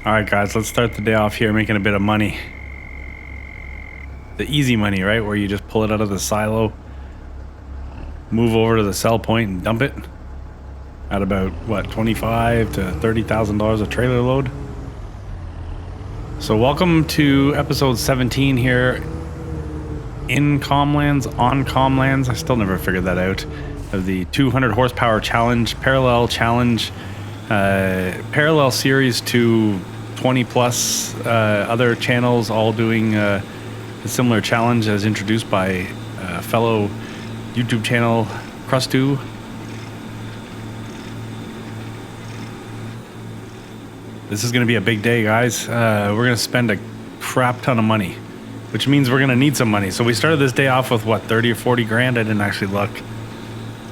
All right, guys, let's start the day off here making a bit of money. The easy money, right? Where you just pull it out of the silo, move over to the sell point and dump it at about, what, $25,000 to $30,000 a trailer load. So welcome to episode 17 here in Comlands, on Comlands. I still never figured that out. Of the 200 horsepower challenge, parallel series to 20 plus other channels all doing a similar challenge as introduced by fellow YouTube channel Crustu. This is going to be a big day, guys. We're going to spend a crap ton of money, which means we're going to need some money. So we started this day off with what, 30 or 40 grand? I didn't actually look.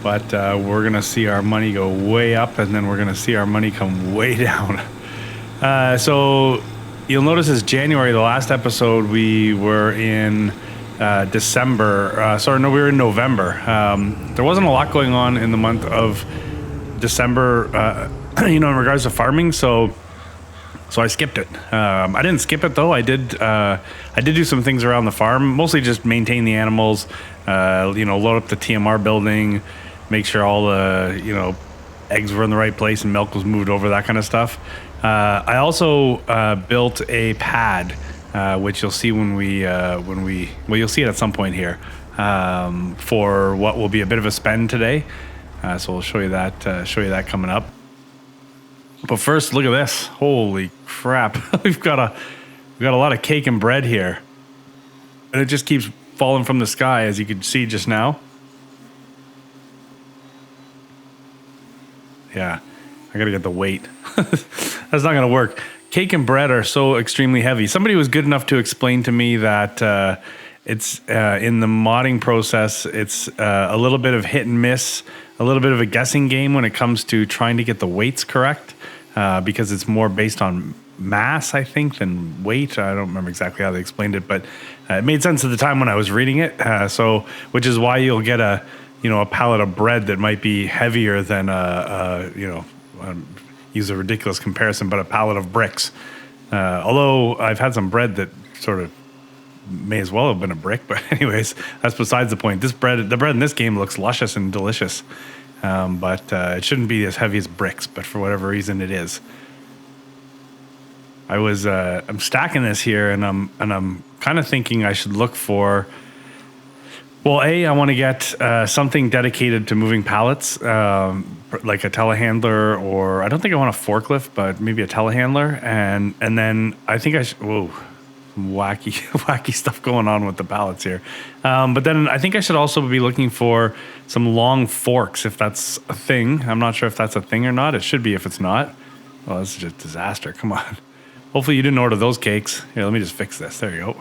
But we're going to see our money go way up, and then we're going to see our money come way down. So you'll notice it's January. The last episode we were in December. We were in November. There wasn't a lot going on in the month of December, in regards to farming. So I skipped it. I didn't skip it though. I did do some things around the farm, mostly just maintain the animals, load up the TMR building, make sure all the, eggs were in the right place and milk was moved over, that kind of stuff. I also built a pad, which you'll see you'll see it at some point here, for what will be a bit of a spend today. So we'll show you that coming up. But first, look at this. Holy crap. We've got a lot of cake and bread here. And it just keeps falling from the sky, as you could see just now. Yeah, I gotta get the weight. That's not gonna work. Cake and bread are so extremely heavy. Somebody was good enough to explain to me that it's in the modding process, it's a little bit of hit and miss, a little bit of a guessing game when it comes to trying to get the weights correct, because it's more based on mass, I think, than weight. I don't remember exactly how they explained it, but it made sense at the time when I was reading it. Which is why you'll get a pallet of bread that might be heavier than use a ridiculous comparison, but a pallet of bricks. Although I've had some bread that sort of may as well have been a brick, but anyways, that's besides the point. The bread in this game looks luscious and delicious, but it shouldn't be as heavy as bricks, but for whatever reason it is. I'm stacking this here, and I'm kind of thinking I should look for. Well, I want to get something dedicated to moving pallets, like a telehandler, or I don't think I want a forklift, but maybe a telehandler, and then I think I should. Whoa, wacky stuff going on with the pallets here. But then I think I should also be looking for some long forks, if that's a thing. I'm not sure if that's a thing or not. It should be if it's not. Well, this is just a disaster. Come on. Hopefully you didn't order those cakes. Here, let me just fix this. There you go.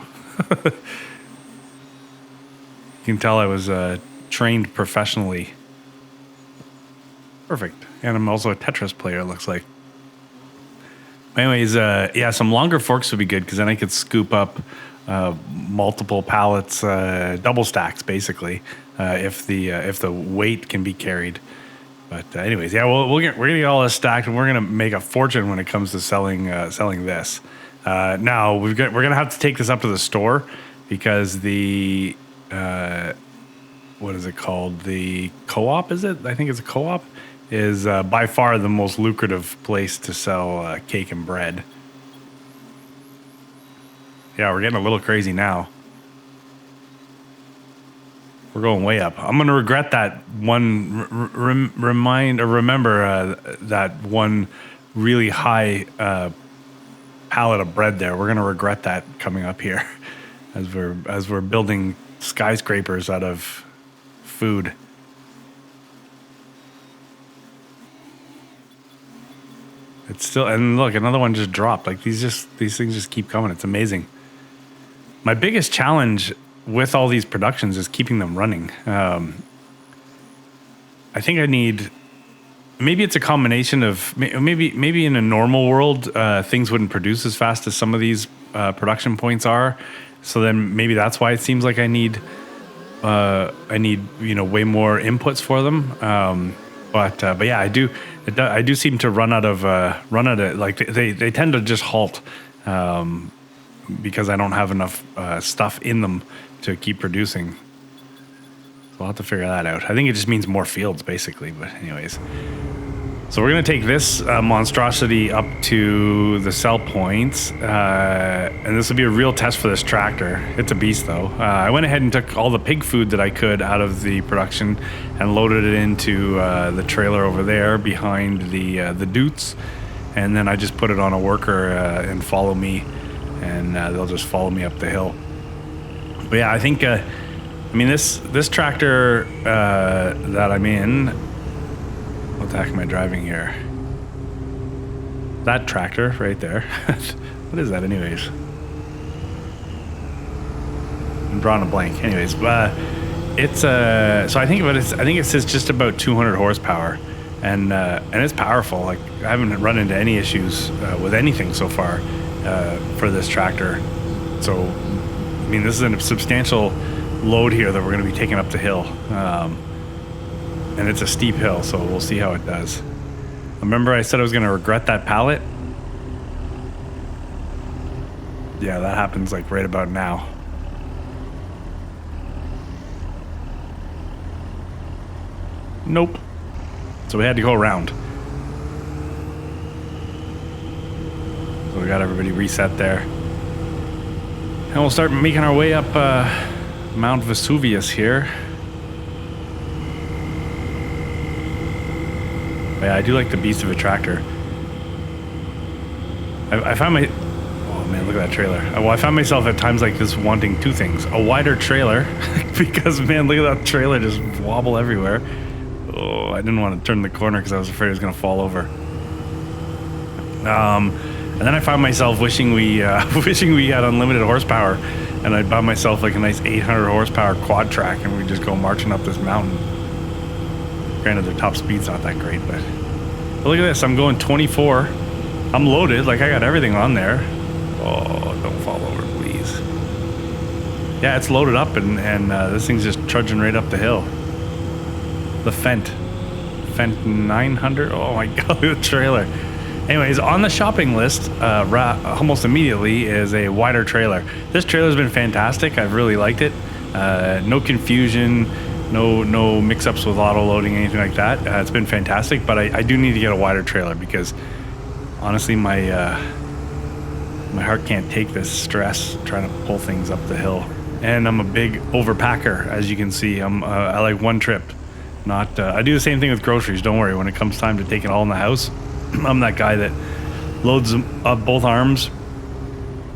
You can tell I was trained professionally. Perfect. And I'm also a Tetris player, it looks like. Anyways, some longer forks would be good, because then I could scoop up multiple pallets, double stacks, basically, if the weight can be carried. But anyways, we're gonna get all this stacked, and we're gonna make a fortune when it comes to selling this. Now we're gonna have to take this up to the store, because the what is it called? The co-op, is it? I think it's a co-op, is by far the most lucrative place to sell cake and bread. Yeah, we're getting a little crazy now. We're going way up. I'm going to regret that one, remember that one really high pallet of bread there. We're going to regret that coming up here as we're building skyscrapers out of food. It's still, and look, another one just dropped. Like these things just keep coming. It's amazing. My biggest challenge with all these productions is keeping them running. I think I need, maybe it's a combination of, maybe in a normal world, things wouldn't produce as fast as some of these production points are. So then maybe that's why it seems like I need way more inputs for them. But yeah, I do seem to run out of like they tend to just halt because I don't have enough stuff in them to keep producing. So I'll have to figure that out. I think it just means more fields basically. But anyways, so we're gonna take this monstrosity up to the sell points, and this will be a real test for this tractor. It's a beast though. I went ahead and took all the pig food that I could out of the production and loaded it into the trailer over there behind the Dutes, and then I just put it on a worker and follow me, and they'll just follow me up the hill. But yeah, I think I mean this tractor that I'm in. What the heck am I driving here? That tractor right there. What is that anyways? I'm drawing a blank. Anyways, it's so I think it says just about 200 horsepower, and it's powerful. Like I haven't run into any issues with anything so far for this tractor. So I mean, this is a substantial load here that we're going to be taking up the hill. And it's a steep hill, so we'll see how it does. Remember I said I was going to regret that pallet? Yeah, that happens like right about now. Nope. So we had to go around. So we got everybody reset there. And we'll start making our way up Mount Vesuvius here. Yeah, I do like the beast of a tractor. I found my... Oh man, look at that trailer. Well, I found myself at times like this wanting two things. A wider trailer, because man, look at that trailer just wobble everywhere. Oh, I didn't want to turn the corner because I was afraid it was going to fall over. And then I found myself wishing we had unlimited horsepower, and I'd buy myself like a nice 800 horsepower quad track, and we'd just go marching up this mountain. Granted, their top speed's not that great, but look at this. I'm going 24. I'm loaded. Like, I got everything on there. Oh, don't fall over, please. Yeah, it's loaded up, and this thing's just trudging right up the hill. The Fent 900. Oh, my God, the trailer. Anyways, on the shopping list, almost immediately, is a wider trailer. This trailer's been fantastic. I've really liked it. No confusion. No mix-ups with auto loading, anything like that. It's been fantastic, but I do need to get a wider trailer because honestly, my heart can't take this stress trying to pull things up the hill. And I'm a big overpacker, as you can see. I like one trip. I do the same thing with groceries. Don't worry. When it comes time to take it all in the house, I'm that guy that loads up both arms.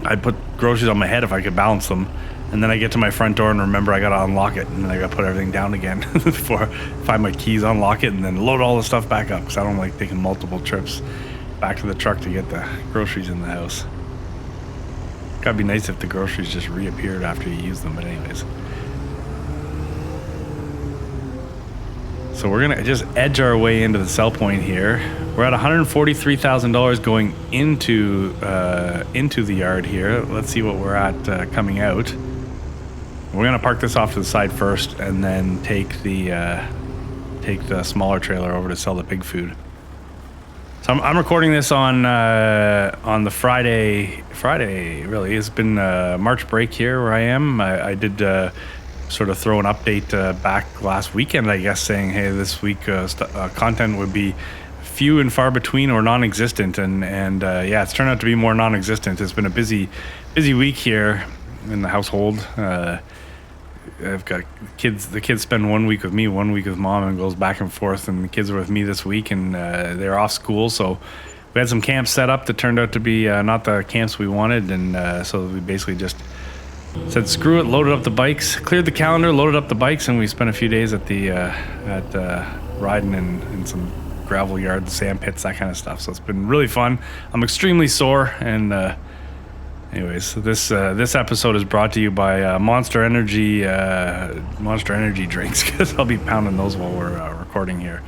I put groceries on my head if I could balance them. And then I get to my front door and remember I gotta unlock it, and then I gotta put everything down again before I find my keys, unlock it, and then load all the stuff back up because I don't like taking multiple trips back to the truck to get the groceries in the house. Gotta be nice if the groceries just reappeared after you use them, but anyways. So we're gonna just edge our way into the sell point here. We're at $143,000 going into the yard here. Let's see what we're at coming out. We're gonna park this off to the side first, and then take the smaller trailer over to sell the pig food. So I'm recording this on the Friday. Really, it's been March break here where I am. I did sort of throw an update back last weekend, I guess, saying, hey, this week content would be few and far between or non-existent, and yeah, it's turned out to be more non-existent. It's been a busy week here in the household. I've got kids. The kids spend 1 week with me, 1 week with mom, and goes back and forth. And the kids are with me this week, and they're off school. So we had some camps set up that turned out to be not the camps we wanted, and so we basically just said screw it, loaded up the bikes, cleared the calendar, loaded up the bikes, and we spent a few days at the riding in some gravel yards, sand pits, that kind of stuff. So it's been really fun. I'm extremely sore, and anyways, this episode is brought to you by Monster Energy drinks, because I'll be pounding those while we're recording here.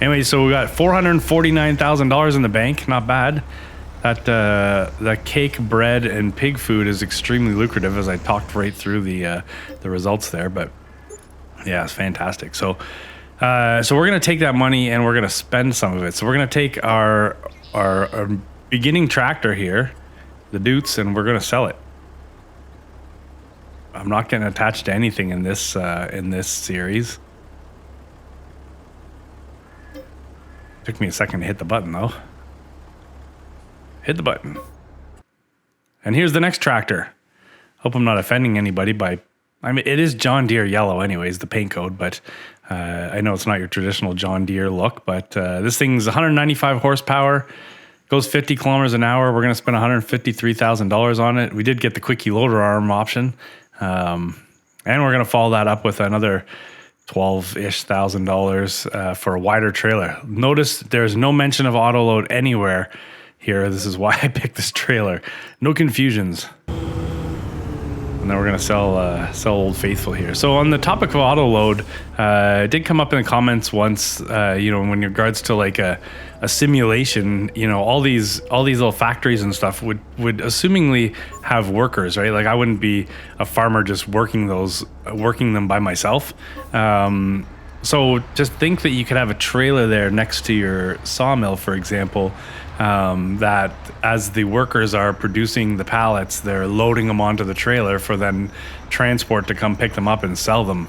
Anyway, so we got $449,000 in the bank. Not bad. That cake, bread, and pig food is extremely lucrative, as I talked right through the results there. But yeah, it's fantastic. So So we're going to take that money and we're going to spend some of it. So we're going to take our beginning tractor here, the Dutes, and we're going to sell it. I'm not getting attached to anything in this series. Took me a second to hit the button though. Hit the button. And here's the next tractor. Hope I'm not offending anybody by, I mean, it is John Deere yellow anyways, the paint code, but I know it's not your traditional John Deere look, but this thing's 195 horsepower, goes 50 kilometers an hour. We're going to spend $153,000 on it. We did get the quickie loader arm option. And we're going to follow that up with another $12-ish thousand for a wider trailer. Notice there's no mention of auto load anywhere here. This is why I picked this trailer. No confusions. And then we're going to sell Old Faithful here. So on the topic of auto load, it did come up in the comments once, in regards to like a simulation, all these little factories and stuff would assumingly have workers, right? Like I wouldn't be a farmer just working them by myself. So just think that you could have a trailer there next to your sawmill, for example, that as the workers are producing the pallets, they're loading them onto the trailer for then transport to come pick them up and sell them.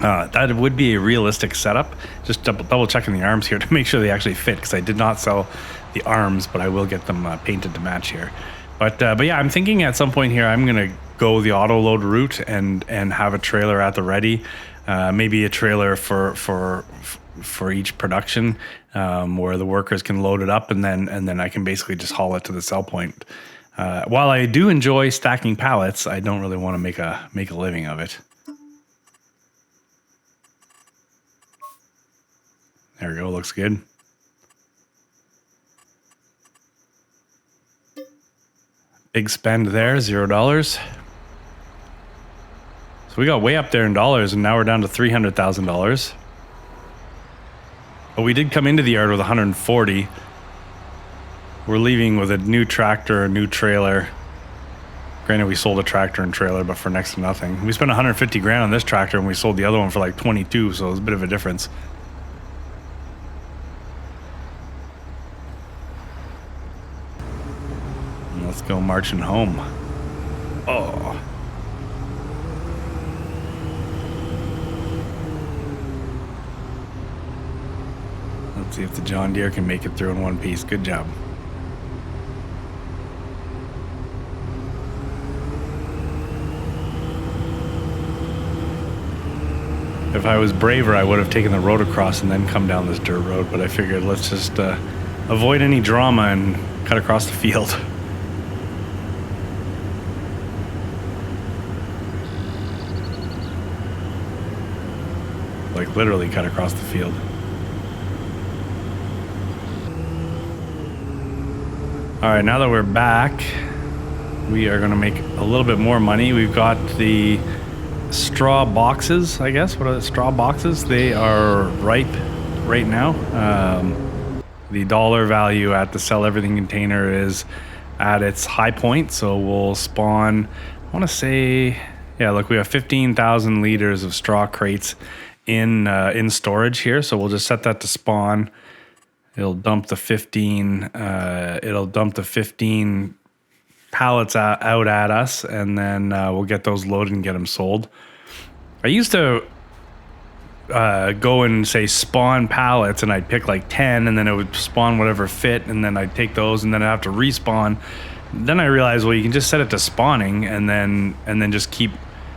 That would be a realistic setup. Just double checking the arms here to make sure they actually fit, because I did not sell the arms, but I will get them painted to match here. But yeah, I'm thinking at some point here I'm gonna go the auto load route and have a trailer at the ready, maybe a trailer for each production, where the workers can load it up and then I can basically just haul it to the sell point. While I do enjoy stacking pallets, I don't really want to make a living of it. There we go, looks good. Big spend there, $0. So we got way up there in dollars, and now we're down to $300,000. But we did come into the yard with 140. We're leaving with a new tractor, a new trailer. Granted, we sold a tractor and trailer, but for next to nothing. We spent 150 grand on this tractor, and we sold the other one for like 22, so it was a bit of a difference. Let's go marching home. Oh. Let's see if the John Deere can make it through in one piece. Good job. If I was braver, I would have taken the road across and then come down this dirt road, but I figured let's just avoid any drama and cut across the field. Like literally cut across the field. All right, now that we're back, we are going to make a little bit more money. We've got the straw boxes, I guess. What are the straw boxes? They are ripe right now. The dollar value at the sell everything container is at its high point, so we'll spawn, I want to say, yeah, look, we have 15,000 liters of straw crates in storage here, so we'll just set that to spawn. It'll dump the 15 pallets out at us, and then we'll get those loaded and get them sold. I used to go and say spawn pallets, and I'd pick like 10, and then it would spawn whatever fit, and then I'd take those, and then I'd have to respawn. Then I realized, well, you can just set it to spawning, and then just keep,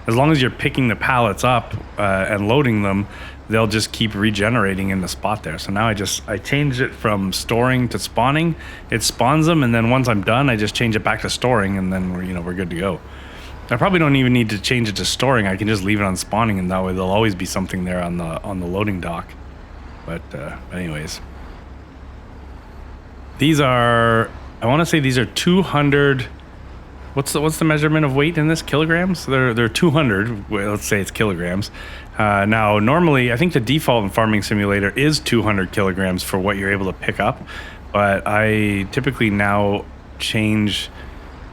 as long as you're picking the pallets up and loading them, they'll just keep regenerating in the spot there. So now I changed it from storing to spawning. It spawns them, and then once I'm done, I just change it back to storing, and then we're good to go. I probably don't even need to change it to storing. I can just leave it on spawning, and that way there'll always be something there on the loading dock. But anyways, these are, I want to say these are 200. What's the measurement of weight in this? Kilograms? They're 200. Well, let's say it's kilograms. Now, normally, I think the default in Farming Simulator is 200 kilograms for what you're able to pick up, but I typically now change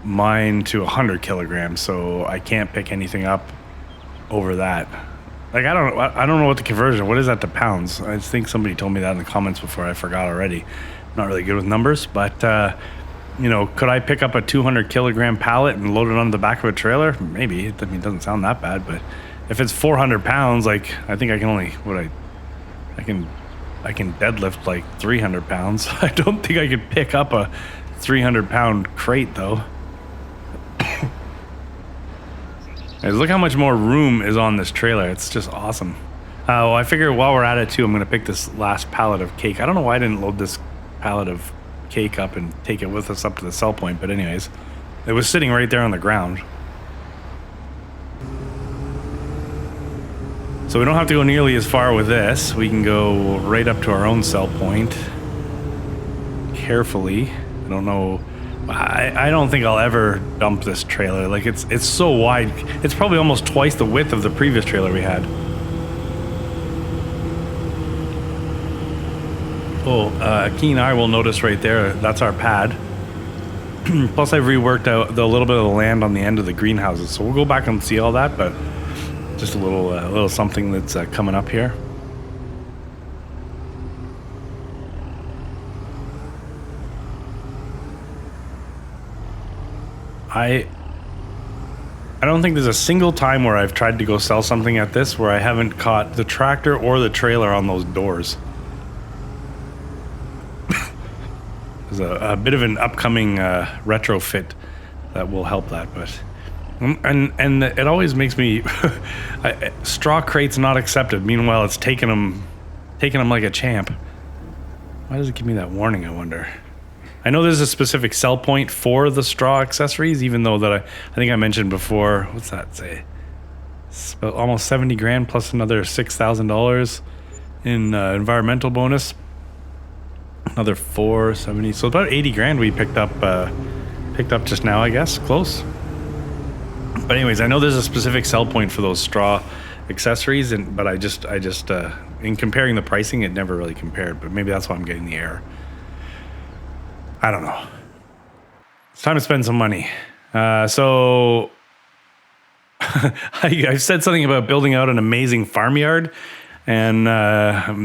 mine to 100 kilograms, so I can't pick anything up over that. Like, I don't know what the conversion, what is that to pounds? I think somebody told me that in the comments before. I forgot already. Not really good with numbers, but, you know, could I pick up a 200 kilogram pallet and load it on the back of a trailer? Maybe. I mean, it doesn't sound that bad, but if it's 400 pounds, like, I think I can only, I can deadlift like 300 pounds. I don't think I could pick up a 300 pound crate though. Guys, look how much more room is on this trailer. It's just awesome. Well, I figure while we're at it too, I'm going to pick this last pallet of cake. I don't know why I didn't load this pallet of cake up and take it with us up to the sell point. But anyways, it was sitting right there on the ground. So we don't have to go nearly as far with this. We can go right up to our own sell point. Carefully. I don't know. I don't think I'll ever dump this trailer. Like it's so wide. It's probably almost twice the width of the previous trailer we had. Oh, a keen eye will notice right there. That's our pad. Plus I've reworked out the little bit of the land on the end of the greenhouses. So we'll go back and see all that, but just a little something that's coming up here. I don't think there's a single time where I've tried to go sell something at this where I haven't caught the tractor or the trailer on those doors. There's a bit of an upcoming retrofit that will help that, but and it always makes me straw crates not accepted. Meanwhile, it's taking them like a champ. Why does it give me that warning? I wonder. I know there's a specific sell point for the straw accessories, even though that I think I mentioned before. What's that say? It's about almost 70 grand plus another $6,000 in environmental bonus. Another 470, so about 80 grand we picked up just now, I guess. Close. But anyways, I know there's a specific sell point for those straw accessories, but I just in comparing the pricing, it never really compared. But maybe that's why I'm getting the error. I don't know. It's time to spend some money. So I've said something about building out an amazing farmyard, and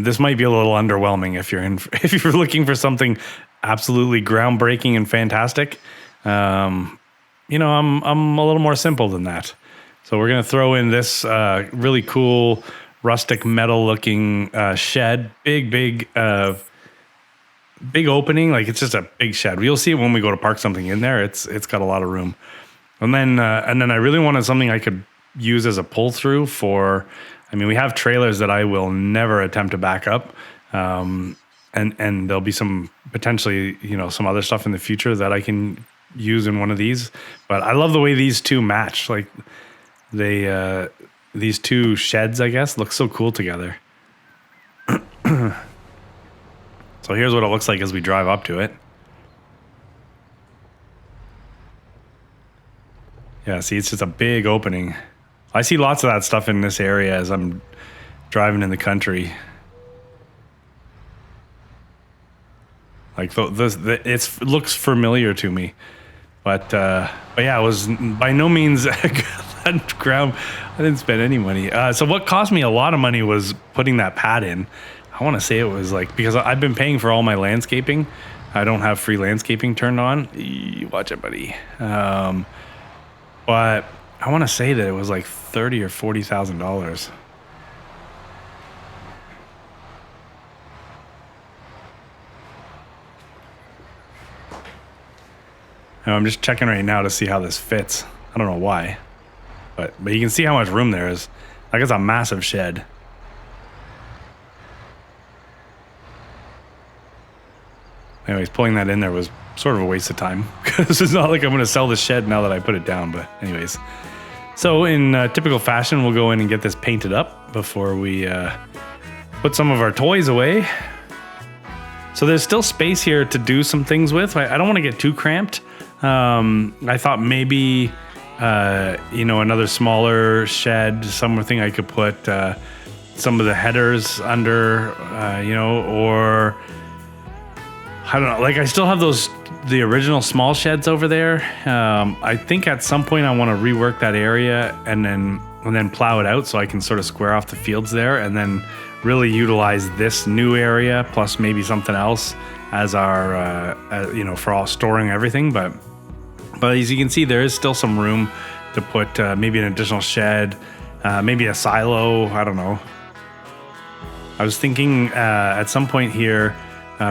this might be a little underwhelming if you're looking for something absolutely groundbreaking and fantastic. You know, I'm a little more simple than that. So we're gonna throw in this really cool rustic metal looking shed, big opening. Like, it's just a big shed. You'll see it when we go to park something in there. It's got a lot of room. And then I really wanted something I could use as a pull through for. I mean, we have trailers that I will never attempt to back up, and there'll be some potentially, you know, some other stuff in the future that I can use in one of these. But I love the way these two match. Like these two sheds, I guess, look so cool together. So here's what it looks like as we drive up to it. Yeah, see, it's just a big opening. I see lots of that stuff in this area as I'm driving in the country. Like, it looks familiar to me. But yeah, it was by no means that ground. I didn't spend any money. So what cost me a lot of money was putting that pad in. I want to say it was like, because I've been paying for all my landscaping. I don't have free landscaping turned on. Watch it, buddy. But I want to say that it was like $30,000 or $40,000. I'm just checking right now to see how this fits. I don't know why, but you can see how much room there is. Like, it's a massive shed. Anyways, pulling that in there was sort of a waste of time because it's not like I'm going to sell the shed now that I put it down. But anyways, so in typical fashion, we'll go in and get this painted up before we put some of our toys away. So there's still space here to do some things with. I don't want to get too cramped. I thought maybe, you know, another smaller shed, something I could put some of the headers under, you know, or I don't know. Like, I still have the original small sheds over there. I think at some point I want to rework that area and then and then plow it out so I can sort of square off the fields there, and then really utilize this new area plus maybe something else as our for all storing everything. But as you can see, there is still some room to put maybe an additional shed, maybe a silo. I don't know. I was thinking at some point here,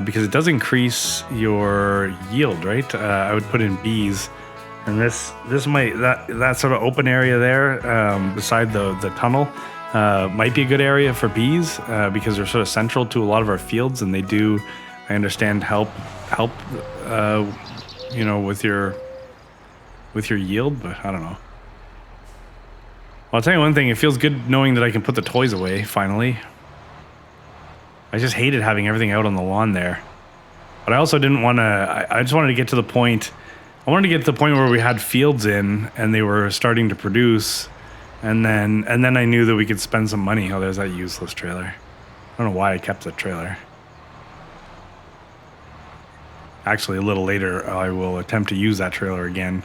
because it does increase your yield, right? I would put in bees, and this might that sort of open area there beside the tunnel might be a good area for bees because they're sort of central to a lot of our fields, and they do, I understand, help with your yield, but I don't know. Well, I'll tell you one thing, it feels good knowing that I can put the toys away finally. I just hated having everything out on the lawn there. But I also didn't want to, I just wanted to get to the point, where we had fields in and they were starting to produce, and then I knew that we could spend some money. Oh, there's that useless trailer. I don't know why I kept that trailer. Actually, a little later, I will attempt to use that trailer again.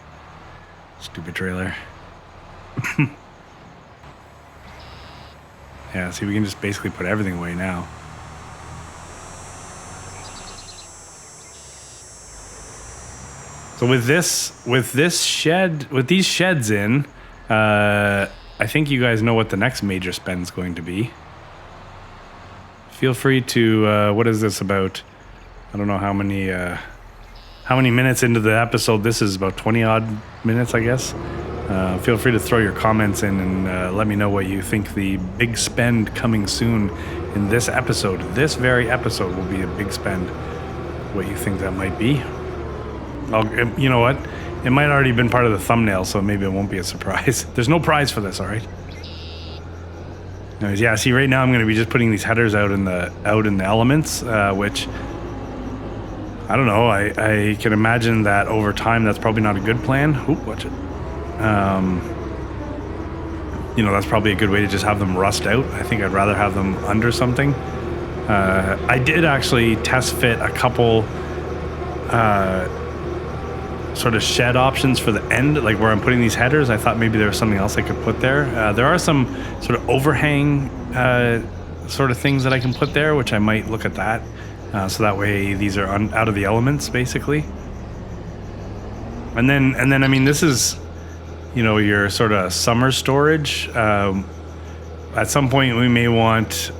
Stupid trailer. Yeah, see, we can just basically put everything away now. So with these sheds in, I think you guys know what the next major spend is going to be. Feel free to, what is this about? I don't know how many minutes into the episode. This is about 20 odd minutes, I guess. Feel free to throw your comments in and let me know what you think the big spend coming soon in this episode. This very episode will be a big spend. What you think that might be. You know what? It might already been part of the thumbnail, so maybe it won't be a surprise. There's no prize for this, all right? Anyways, yeah. See, right now I'm going to be just putting these headers out in the elements, which I don't know. I can imagine that over time that's probably not a good plan. Oop, watch it. That's probably a good way to just have them rust out. I think I'd rather have them under something. I did actually test fit a couple sort of shed options for the end, like where I'm putting these headers. I thought maybe there was something else I could put there. There are some sort of overhang sort of things that I can put there, which I might look at that. So that way these are out of the elements, basically. And then I mean, this is, your sort of summer storage. At some point we may want,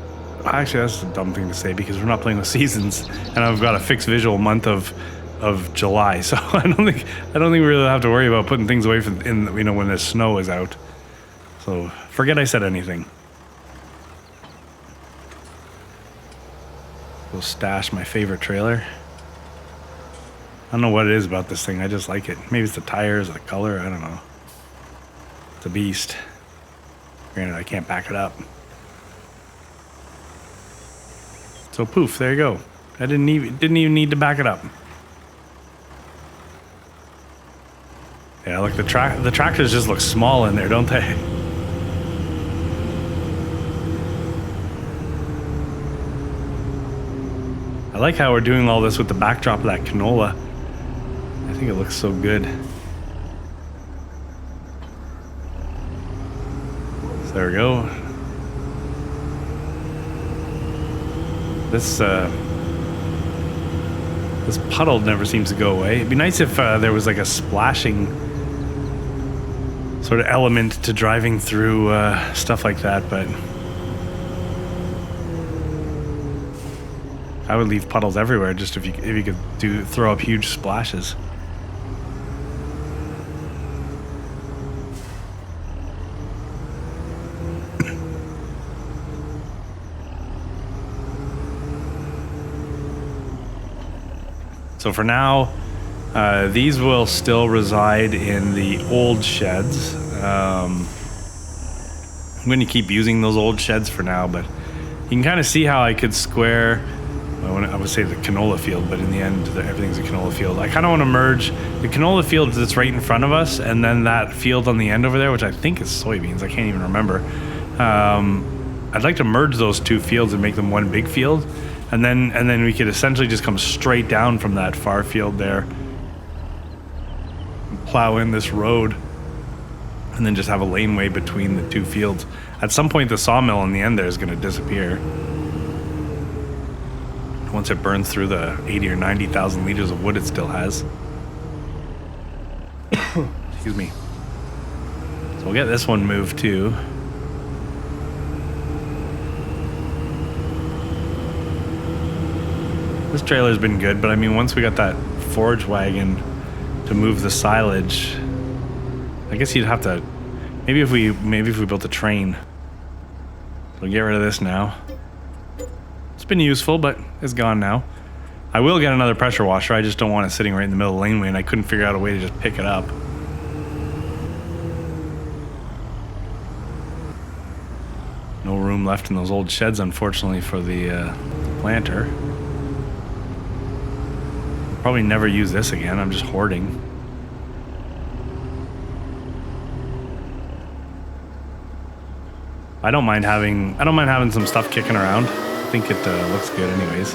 actually that's a dumb thing to say because we're not playing with seasons, and I've got a fixed visual month of July, so I don't think we really have to worry about putting things away when the snow is out. So forget I said anything. We'll stash my favorite trailer. I don't know what it is about this thing. I just like it. Maybe it's the tires or the color. I don't know. It's a beast. Granted, I can't back it up. So poof, there you go. I didn't even need to back it up. Yeah, look, the tractors just look small in there, don't they? I like how we're doing all this with the backdrop of that canola. I think it looks so good. So there we go. This puddle never seems to go away. It'd be nice if there was like a splashing sort of element to driving through stuff like that, but I would leave puddles everywhere just if you could throw up huge splashes. So for now, these will still reside in the old sheds. I'm going to keep using those old sheds for now, but you can kind of see how I could square, I would say the canola field, but in the end, everything's a canola field. I kind of want to merge the canola field that's right in front of us, and then that field on the end over there, which I think is soybeans. I can't even remember. I'd like to merge those two fields and make them one big field. And then we could essentially just come straight down from that far field there and plow in this road. And and then just have a laneway between the two fields. At some point, the sawmill in the end there is going to disappear. Once it burns through the 80 or 90,000 liters of wood it still has. Excuse me. So we'll get this one moved too. This trailer's been good, but I mean, once we got that forage wagon to move the silage, I guess you'd have to, maybe if we built a train. We'll get rid of this now. It's been useful, but it's gone now. I will get another pressure washer. I just don't want it sitting right in the middle of the laneway, and I couldn't figure out a way to just pick it up. No room left in those old sheds, unfortunately, for the planter. Probably never use this again. I'm just hoarding. I don't mind having some stuff kicking around. I think it looks good anyways.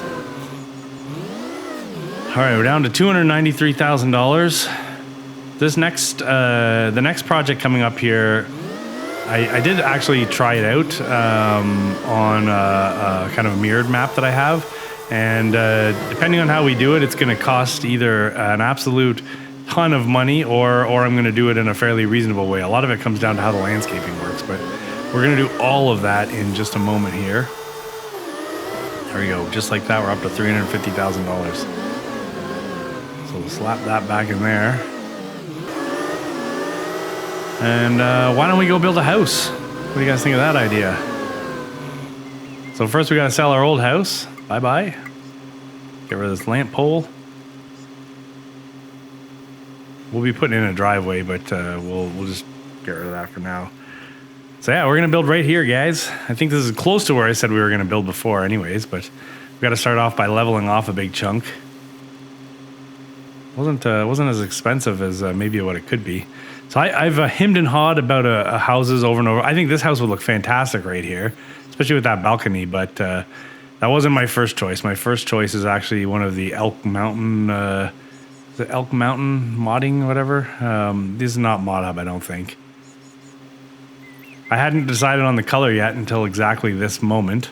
All right, we're down to $293,000. This next, the next project coming up here, I did actually try it out on a kind of a mirrored map that I have, and depending on how we do it, it's going to cost either an absolute ton of money or I'm going to do it in a fairly reasonable way. A lot of it comes down to how the landscaping works, but we're going to do all of that in just a moment here. There we go. Just like that, we're up to $350,000. So we'll slap that back in there. And why don't we go build a house? What do you guys think of that idea? So first we got to sell our old house. Bye-bye. Get rid of this lamp pole. We'll be putting in a driveway, but we'll just get rid of that for now. So yeah, we're going to build right here, guys. I think this is close to where I said we were going to build before anyways, but we got to start off by leveling off a big chunk. Wasn't as expensive as maybe what it could be. So I've hemmed and hawed about houses over and over. I think this house would look fantastic right here, especially with that balcony, but that wasn't my first choice. My first choice is actually one of the Elk Mountain, modding, whatever. This is not Mod Hub, I don't think. I hadn't decided on the color yet until exactly this moment.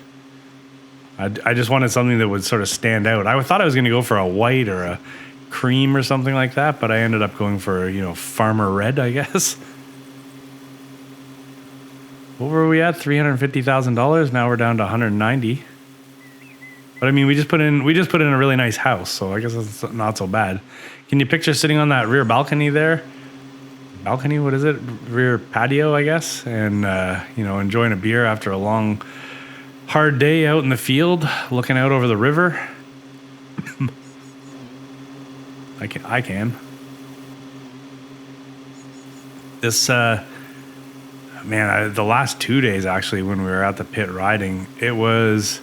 I just wanted something that would sort of stand out. I thought I was going to go for a white or a cream or something like that, but I ended up going for, farmer red, I guess. What were we at? $350,000. Now we're down to $190,000. But I mean, we just put in a really nice house, so I guess that's not so bad. Can you picture sitting on that rear balcony there? Balcony, what is it? Rear patio, I guess, and enjoying a beer after a long, hard day out in the field, looking out over the river. I can. This the last 2 days actually, when we were at the pit riding, it was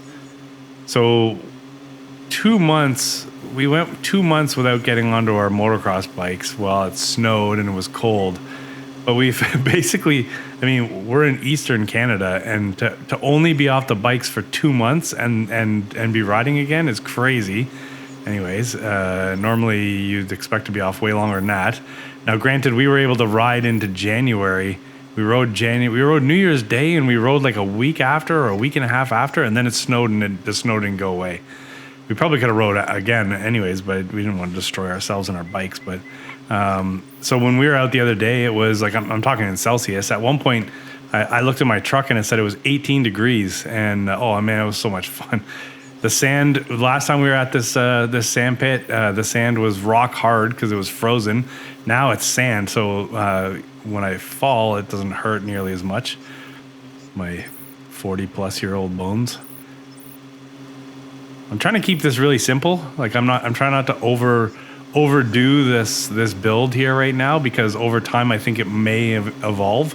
2 months. We went 2 months without getting onto our motocross bikes while it snowed and it was cold. But we've basically, we're in Eastern Canada, and to only be off the bikes for 2 months and be riding again is crazy. Anyways, normally you'd expect to be off way longer than that. Now, granted, we were able to ride into January. We rode New Year's Day, and we rode like a week after or a week and a half after, and then it snowed and the snow didn't go away. We probably could have rode again anyways, but we didn't want to destroy ourselves and our bikes. But so when we were out the other day, it was like, I'm talking in Celsius. At one point, I looked at my truck and it said it was 18 degrees. And oh man, it was so much fun. The sand, last time we were at this sand pit, the sand was rock hard because it was frozen. Now it's sand, so when I fall, it doesn't hurt nearly as much. My 40-plus-year-old bones. I'm trying to keep this really simple. Like I'm trying not to overdo this build here right now, because over time I think it may evolve.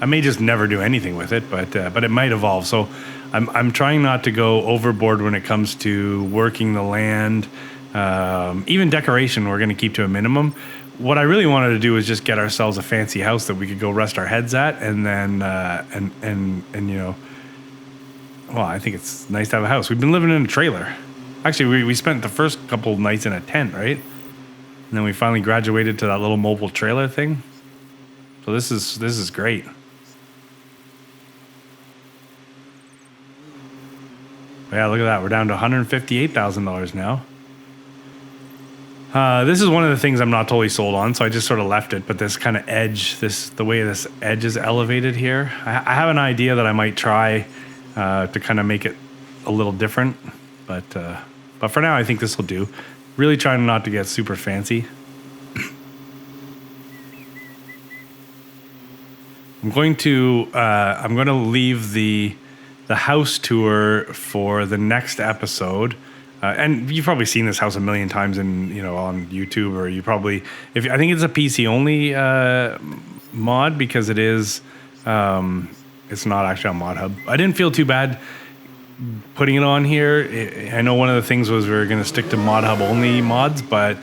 I may just never do anything with it, but it might evolve. So I'm trying not to go overboard when it comes to working the land. Even decoration, we're going to keep to a minimum. What I really wanted to do is just get ourselves a fancy house that we could go rest our heads at, and then well, I think it's nice to have a house. We've been living in a trailer. Actually, we spent the first couple of nights in a tent, right? And then we finally graduated to that little mobile trailer thing. So this is great. Yeah, look at that. We're down to $158,000 now. This is one of the things I'm not totally sold on, so I just sort of left it. But this kind of edge, the way this edge is elevated here, I have an idea that I might try to kind of make it a little different. But for now, I think this will do. Really trying not to get super fancy. I'm going to leave the house tour for the next episode. And you've probably seen this house a million times on YouTube, or you probably, I think it's a PC only mod, because it is, it's not actually on Mod Hub. I didn't feel too bad putting it on here. I know one of the things was we were going to stick to Mod Hub only mods, but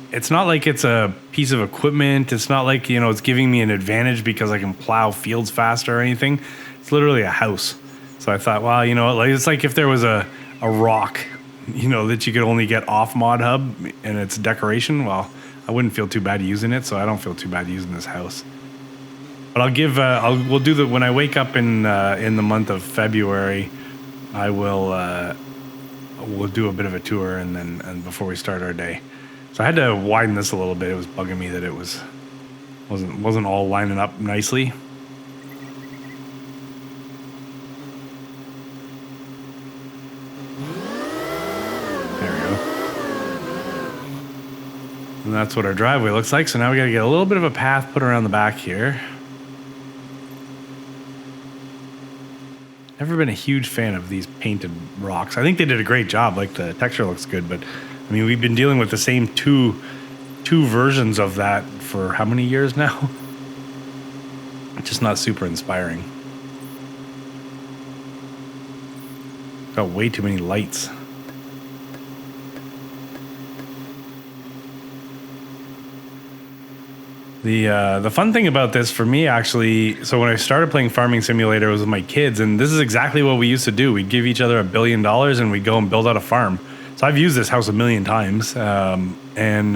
it's not like it's a piece of equipment. It's not like, it's giving me an advantage because I can plow fields faster or anything. It's literally a house. So I thought, well, it's like if there was a rock, that you could only get off Mod Hub and it's decoration. Well, I wouldn't feel too bad using it, so I don't feel too bad using this house. But we'll do when I wake up in the month of February, we'll do a bit of a tour and before we start our day. So I had to widen this a little bit. It was bugging me that it wasn't all lining up nicely. And that's what our driveway looks like. So now we got to get a little bit of a path put around the back here. Never been a huge fan of these painted rocks. I think they did a great job. Like, the texture looks good, but I mean, we've been dealing with the same two versions of that for how many years now? Just not super inspiring. Got way too many lights. The fun thing about this for me, actually, so when I started playing Farming Simulator, it was with my kids, and this is exactly what we used to do. We'd give each other $1 billion and we'd go and build out a farm. So I've used this house a million times, and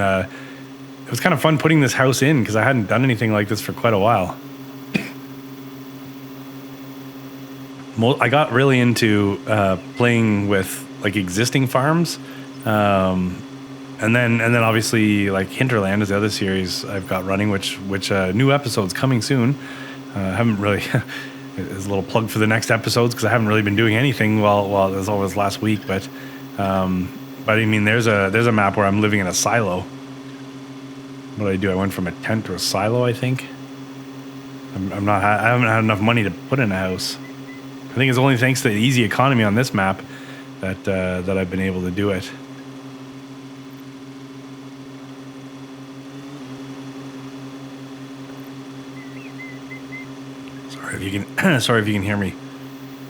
it was kind of fun putting this house in because I hadn't done anything like this for quite a while. I got really into playing with like existing farms. And then obviously, like, Hinterland is the other series I've got running, which new episodes coming soon. I haven't really is a little plug for the next episodes because I haven't really been doing anything well as always last week. But I mean, there's a map where I'm living in a silo. What did I do? I went from a tent to a silo, I think. I haven't had enough money to put in a house. I think it's only thanks to the easy economy on this map that I've been able to do it. Sorry if you can hear me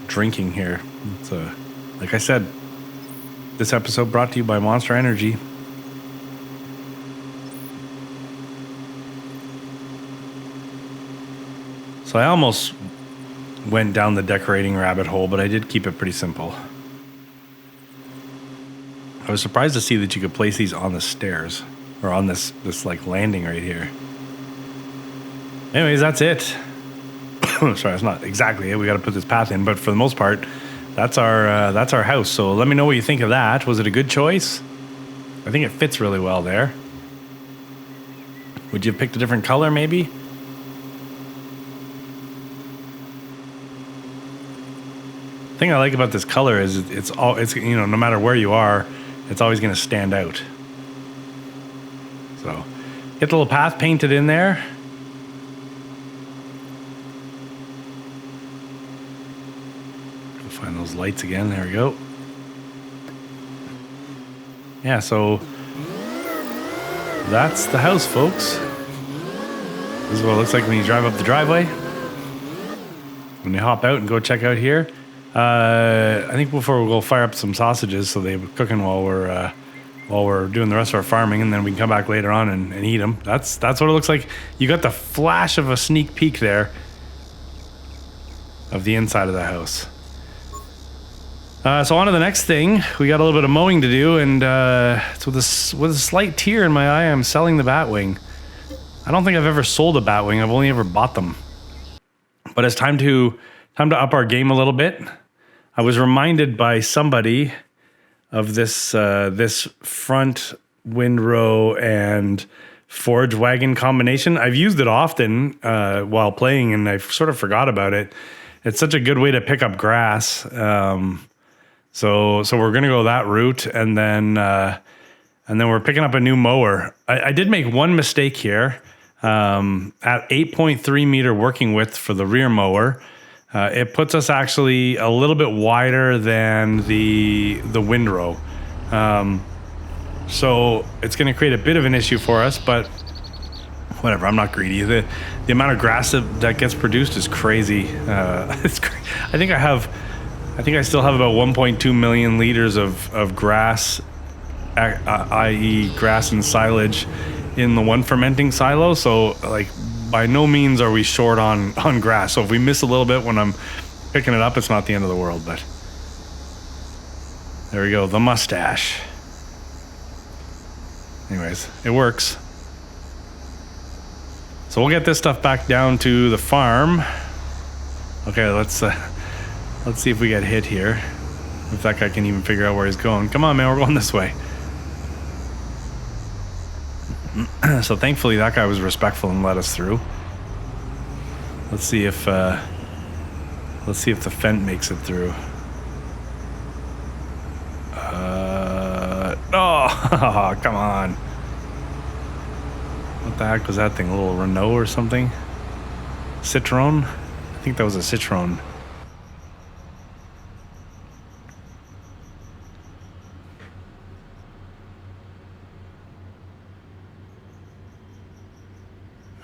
drinking here. It's like I said, this episode brought to you by Monster Energy. So I almost went down the decorating rabbit hole, but I did keep it pretty simple. I was surprised to see that you could place these on the stairs or on this like landing right here. Anyways, that's it. Sorry, that's not exactly it. We got to put this path in, but for the most part, that's our house. So let me know what you think of that. Was it a good choice? I think it fits really well there. Would you have picked a different color, maybe? The thing I like about this color is it's no matter where you are, it's always going to stand out. So get the little path painted in there. Find those lights again. There we go. Yeah, so that's the house, folks. This is what it looks like when you drive up the driveway. When you hop out and go check out here. I think before we'll fire up some sausages so they're cooking while we're doing the rest of our farming, and then we can come back later on and eat them. That's what it looks like. You got the flash of a sneak peek there of the inside of the house. So on to the next thing. We got a little bit of mowing to do, and it's with a slight tear in my eye, I'm selling the Batwing. I don't think I've ever sold a batwing. I've only ever bought them. But it's time to up our game a little bit. I was reminded by somebody of this this front windrow and forage wagon combination. I've used it often while playing, and I sort of forgot about it. It's such a good way to pick up grass. So we're gonna go that route, and then we're picking up a new mower. I did make one mistake here. At 8.3 meter working width for the rear mower, it puts us actually a little bit wider than the windrow. So it's going to create a bit of an issue for us, but whatever. I'm not greedy. The amount of grass that gets produced is crazy. It's I think I still have about 1.2 million liters of grass, i.e. grass and silage, in the one fermenting silo. So like by no means are we short on grass. So if we miss a little bit when I'm picking it up, it's not the end of the world. But there we go, the mustache. Anyways, it works. So we'll get this stuff back down to the farm. Okay, let's see if we get hit here. If that guy can even figure out where he's going. Come on, man, we're going this way. So thankfully that guy was respectful and let us through. Let's see if the Fent makes it through. Oh, come on. What the heck was that thing? A little Renault or something? Citroen? I think that was a Citroen.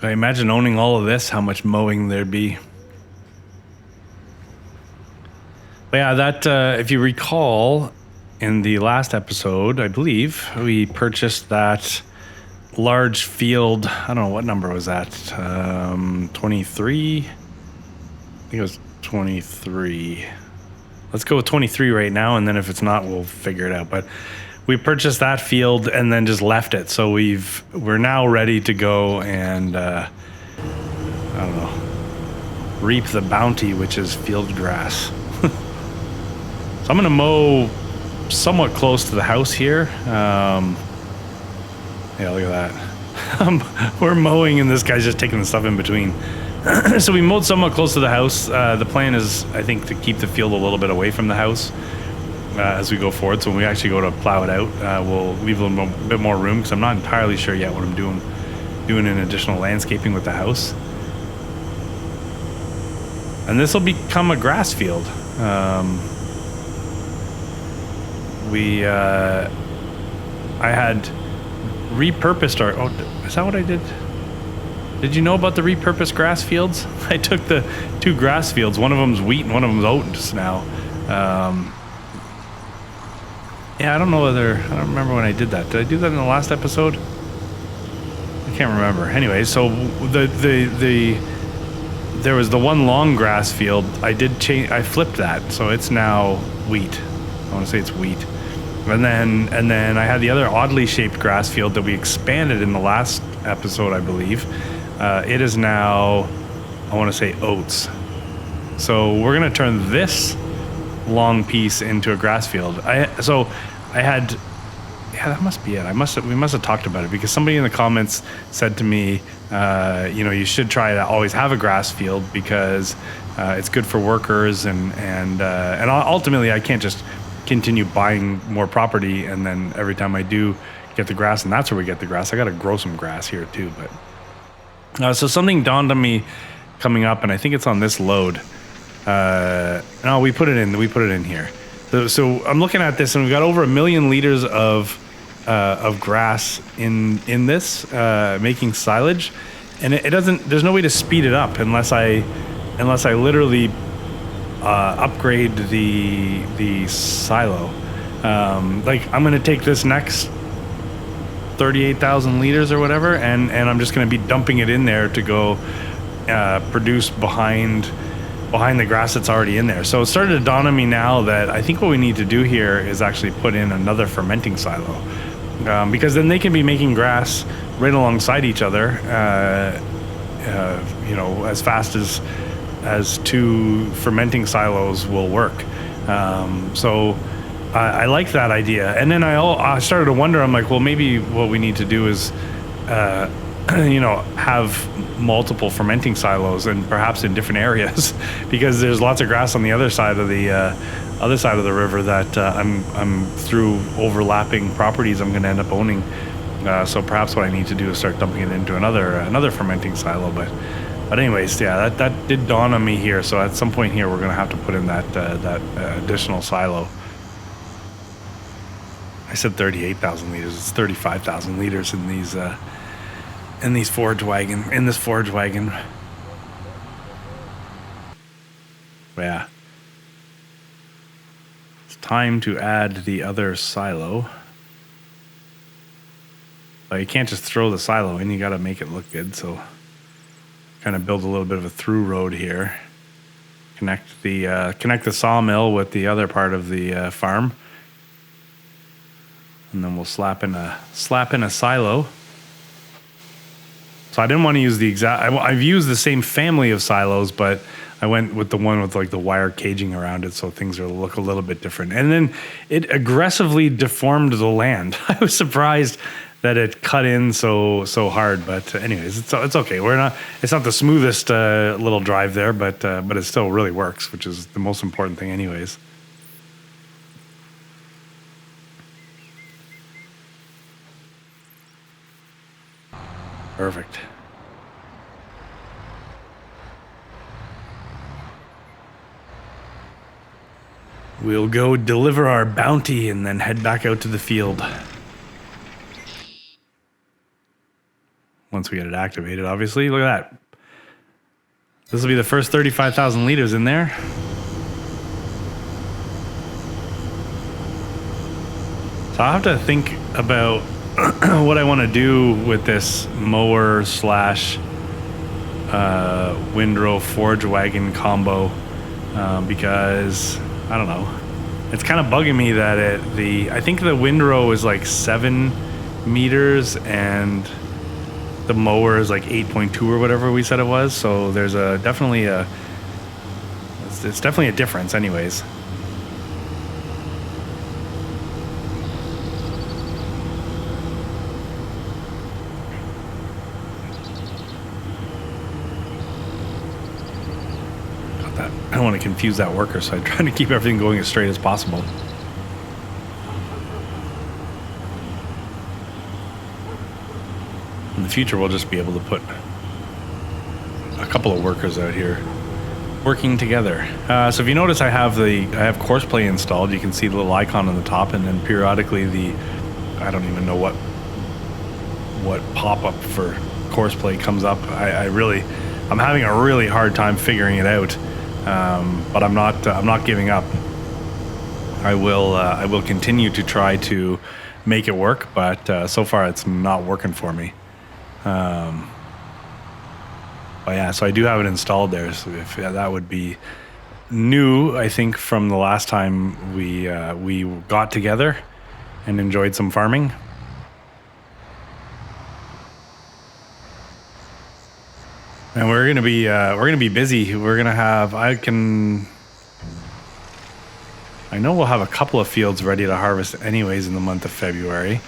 I imagine owning all of this, how much mowing there'd be. But yeah, that, if you recall, in the last episode, I believe, we purchased that large field. I don't know, what number was that? 23? I think it was 23. Let's go with 23 right now, and then if it's not, we'll figure it out. But we purchased that field and then just left it. So we're now ready to go and, I don't know, reap the bounty, which is field grass. So I'm going to mow somewhat close to the house here. Yeah, look at that. We're mowing and this guy's just taking the stuff in between. So we mowed somewhat close to the house. The plan is, I think, to keep the field a little bit away from the house as we go forward. So when we actually go to plow it out, we'll leave a little bit more room, because I'm not entirely sure yet what I'm doing an additional landscaping with the house. And this will become a grass field. I had repurposed our, oh, is that what I did? Did you know about the repurposed grass fields? I took the two grass fields, one of them's wheat and one of them's oats now. Yeah, I don't remember when I did that. Did I do that in the last episode? I can't remember. Anyway, so there was the one long grass field. I flipped that, so it's now wheat. I want to say it's wheat. And then I had the other oddly shaped grass field that we expanded in the last episode, I believe. It is now, I want to say, oats. So we're gonna turn this long piece into a grass field. That must be it. We must have talked about it, because somebody in the comments said to me, you should try to always have a grass field, because it's good for workers, and ultimately I can't just continue buying more property and then every time I do get the grass, and that's where we get the grass. I got to grow some grass here too. But so something dawned on me coming up, and I think it's on this load. No, we put it in here. So I'm looking at this, and we've got over 1 million liters of grass in this making silage, and it doesn't. There's no way to speed it up unless I literally upgrade the silo. Like I'm gonna take this next 38,000 liters or whatever, and I'm just gonna be dumping it in there to go produce behind the grass that's already in there. So it started to dawn on me now that I think what we need to do here is actually put in another fermenting silo, because then they can be making grass right alongside each other, you know, as fast as two fermenting silos will work. So I like that idea. And then I started to wonder, I'm like, well, maybe what we need to do is, you know, have multiple fermenting silos, and perhaps in different areas, because there's lots of grass on the other side of the river that I'm through overlapping properties I'm going to end up owning. So perhaps what I need to do is start dumping it into another fermenting silo. But anyways, yeah, that did dawn on me here. So at some point here, we're going to have to put in that additional silo. I said 38,000 liters. It's 35,000 liters in this forage wagon. But yeah, it's time to add the other silo. But you can't just throw the silo in. You got to make it look good. So kind of build a little bit of a through road here. Connect the sawmill with the other part of the farm. And then we'll slap in a silo. So I didn't want to use the exact. I've used the same family of silos, but I went with the one with like the wire caging around it, so things look a little bit different. And then it aggressively deformed the land. I was surprised that it cut in so hard, but anyways, it's okay. It's not the smoothest little drive there, but it still really works, which is the most important thing, anyways. Perfect. We'll go deliver our bounty and then head back out to the field. Once we get it activated, obviously. Look at that. This will be the first 35,000 liters in there. So I'll have to think about what I want to do with this mower / windrow forage wagon combo, because I don't know. It's kind of bugging me that I think the windrow is like 7 meters and the mower is like 8.2 or whatever we said it was. So there's it's definitely a difference, anyways. I don't want to confuse that worker, so I'm trying to keep everything going as straight as possible. In the future, we'll just be able to put a couple of workers out here working together. So if you notice, I have Courseplay installed. You can see the little icon on the top, and then periodically I don't even know what pop-up for Courseplay comes up. I'm having a really hard time figuring it out. But I'm not giving up. I will continue to try to make it work, but so far it's not working for me. But yeah, so I do have it installed there. So that would be new, I think, from the last time we got together and enjoyed some farming. And we're gonna be busy. We're gonna have. I know we'll have a couple of fields ready to harvest anyways in the month of February.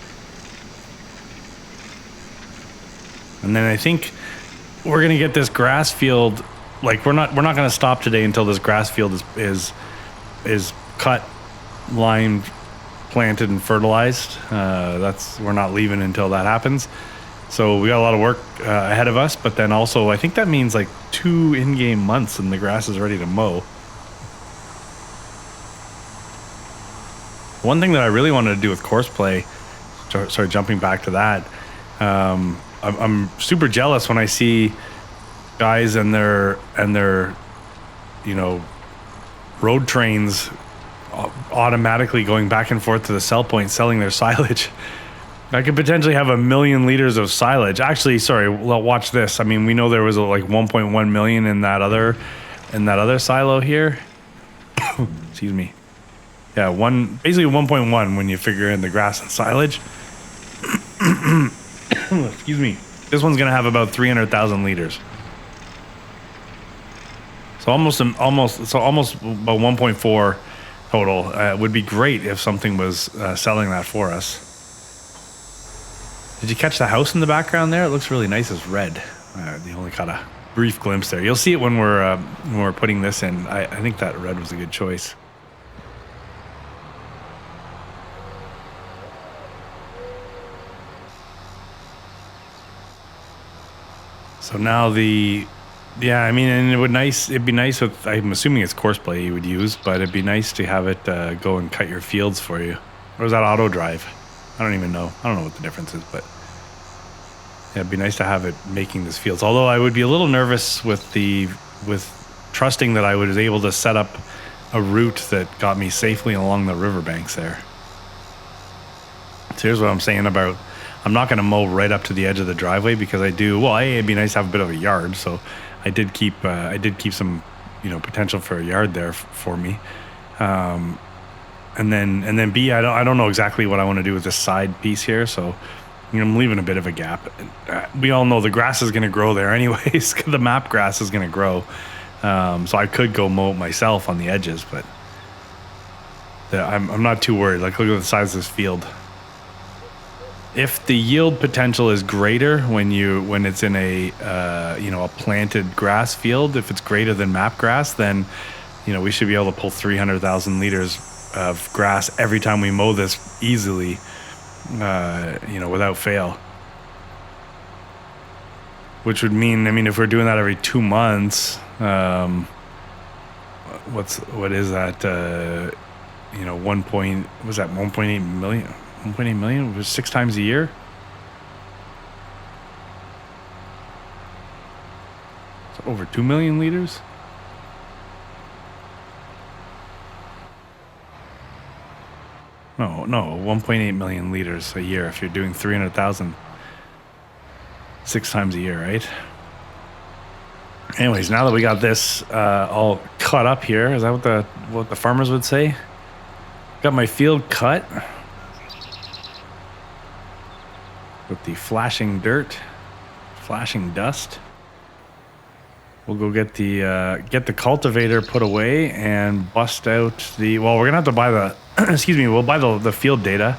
And then I think we're gonna get this grass field. Like we're not gonna stop today until this grass field is cut, lined, planted, and fertilized. We're not leaving until that happens. So we got a lot of work ahead of us, but then also I think that means like 2 in-game months and the grass is ready to mow. One thing that I really wanted to do with Courseplay, sorry, jumping back to that, I'm super jealous when I see guys and their road trains automatically going back and forth to the sell point selling their silage. I could potentially have 1 million liters of silage. Actually, sorry, well, watch this. I mean, we know there was like 1.1 million in that other silo here. Excuse me. Yeah, basically 1.1 when you figure in the grass and silage. Excuse me. This one's gonna have about 300,000 liters. So almost about 1.4 total. Would be great if something was selling that for us. Did you catch the house in the background there? It looks really nice as red. You only caught a brief glimpse there. You'll see it when we're putting this in. I think that red was a good choice. So now I mean, and it'd be nice with, I'm assuming it's course play you would use, but it'd be nice to have it go and cut your fields for you. Or is that auto drive? I don't even know. I don't know what the difference is, but yeah, it'd be nice to have it making these fields. Although I would be a little nervous with trusting that I was able to set up a route that got me safely along the riverbanks there. So here's what I'm saying about, I'm not going to mow right up to the edge of the driveway because it'd be nice to have a bit of a yard. So I did keep some, potential for a yard there for me. And then B, I don't know exactly what I want to do with this side piece here. So I'm leaving a bit of a gap. We all know the grass is going to grow there anyways. The map grass is going to grow. So I could go mow it myself on the edges, but I'm not too worried. Like, look at the size of this field. If the yield potential is greater when it's in a planted grass field, if it's greater than map grass, then we should be able to pull 300,000 liters of grass every time we mow this easily, without fail. Which would mean, if we're doing that every 2 months, what is that? 1.8 million? 1.8 million was 6 times a year. So over 2 million liters. No, 1.8 million liters a year if you're doing 300,000 6 times a year, right? Anyways, now that we got this all cut up here, is that what the farmers would say? Got my field cut with the flashing dust. We'll go get the cultivator put away and bust out we're gonna have to buy we'll buy the field data,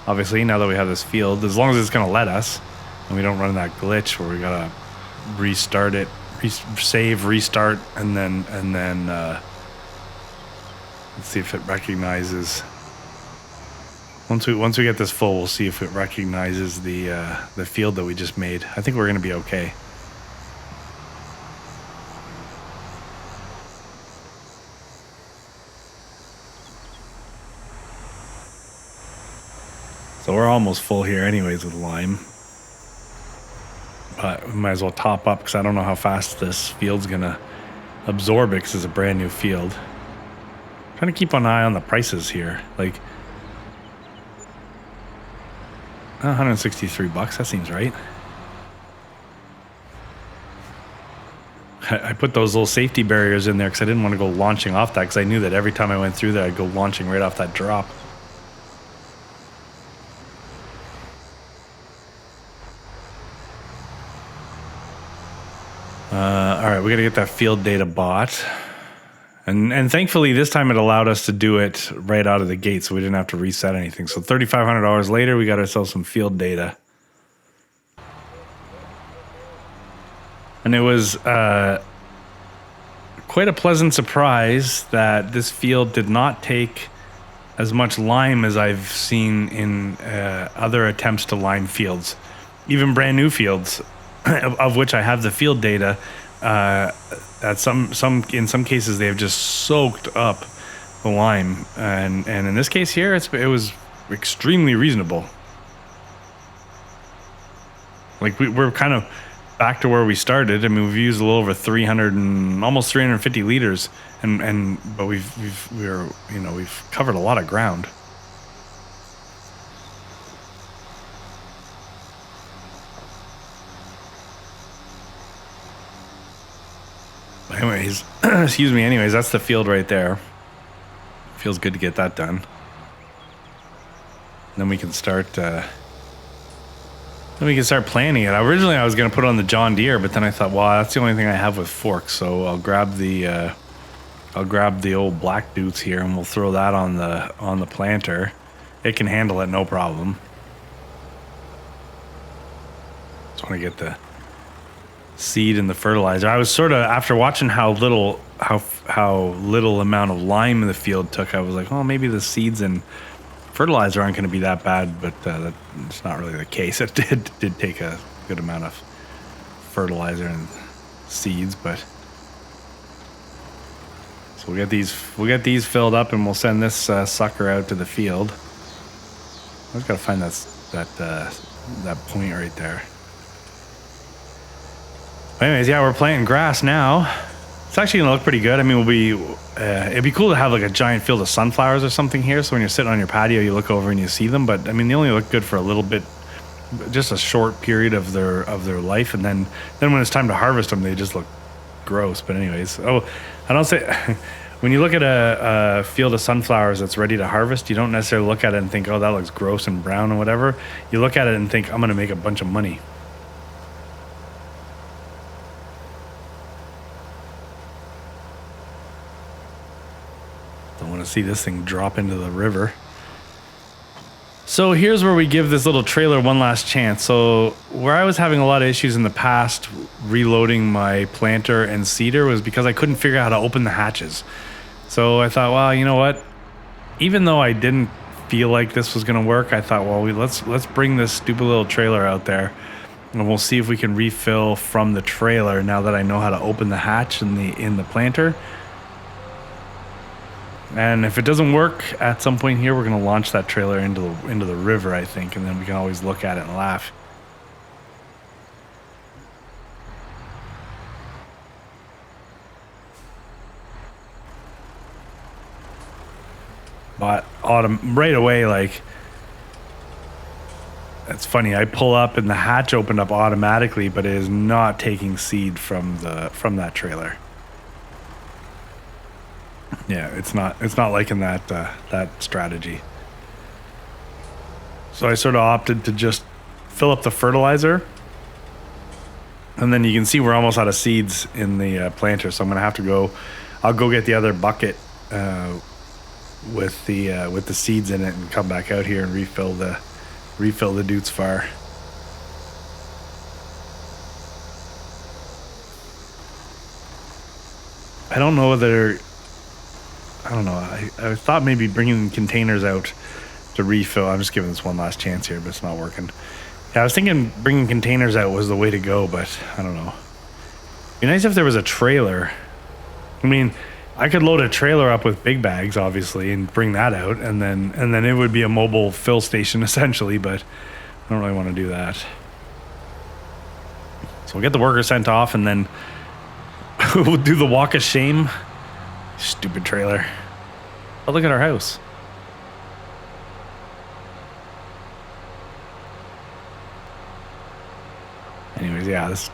obviously, now that we have this field, as long as it's gonna let us and we don't run that glitch where we gotta restart it, restart, and then let's see if it recognizes. Once we get this full, we'll see if it recognizes the field that we just made. I think we're gonna be okay. So we're almost full here anyways with lime. But we might as well top up because I don't know how fast this field's gonna absorb it because it's a brand new field. I'm trying to keep an eye on the prices here. Like, $163, that seems right. I put those little safety barriers in there because I didn't want to go launching off that, because I knew that every time I went through there I'd go launching right off that drop. All right, we got to get that field data bought. And thankfully this time it allowed us to do it right out of the gate, so we didn't have to reset anything. So $3,500 later, we got ourselves some field data. And it was quite a pleasant surprise that this field did not take as much lime as I've seen in other attempts to lime fields, even brand new fields, of which I have the field data. At in some cases they have just soaked up the lime, and in this case here it was extremely reasonable. Like we're kind of back to where we started. I mean, we've used a little over 300 and almost 350 liters, but we've covered a lot of ground. Anyways, anyways, that's the field right there. Feels good to get that done. Then we can start Then we can start planning it. Originally, I was going to put it on the John Deere, but then I thought, well, that's the only thing I have with forks, so I'll grab the old black Dutes here, and we'll throw that on the planter. It can handle it, no problem. Just want to get the seed and the fertilizer. I was sort of, after watching how little amount of lime in the field took, I was like, oh, maybe the seeds and fertilizer aren't going to be that bad, but that's not really the case. It did take a good amount of fertilizer and seeds, but so we'll get these filled up, and we'll send this sucker out to the field. I just got to find that point right there. But anyways, yeah, we're planting grass now. It's actually gonna look pretty good. I mean, it'd be cool to have like a giant field of sunflowers or something here. So when you're sitting on your patio, you look over and you see them. But I mean, they only look good for a little bit, just a short period of their life, and then when it's time to harvest them, they just look gross. But anyways, I don't say when you look at a field of sunflowers that's ready to harvest, you don't necessarily look at it and think, oh, that looks gross and brown or whatever. You look at it and think, I'm gonna make a bunch of money. Don't want to see this thing drop into the river. So here's where we give this little trailer one last chance. So where I was having a lot of issues in the past reloading my planter and seeder was because I couldn't figure out how to open the hatches. So I thought, well, you know what? Even though I didn't feel like this was going to work, I thought, well, let's bring this stupid little trailer out there, and we'll see if we can refill from the trailer now that I know how to open the hatch in the planter. And if it doesn't work at some point here, we're going to launch that trailer into the river, I think, and then we can always look at it and laugh. But right away, like, it's funny, I pull up and the hatch opened up automatically, but it is not taking seed from that trailer. Yeah, it's not liking that strategy. So I sort of opted to just fill up the fertilizer, and then you can see we're almost out of seeds in the planter. So I'm gonna have to go. I'll go get the other bucket with the seeds in it and come back out here and refill the Dutes far. I don't know whether. I don't know. I thought maybe bringing containers out to refill. I'm just giving this one last chance here, but it's not working. Yeah, I was thinking bringing containers out was the way to go, but I don't know. It'd be nice if there was a trailer. I mean, I could load a trailer up with big bags, obviously, and bring that out, and then it would be a mobile fill station essentially. But I don't really want to do that. So we'll get the worker sent off, and then we'll do the walk of shame. Stupid trailer. Oh, look at our house. Anyways, yeah, this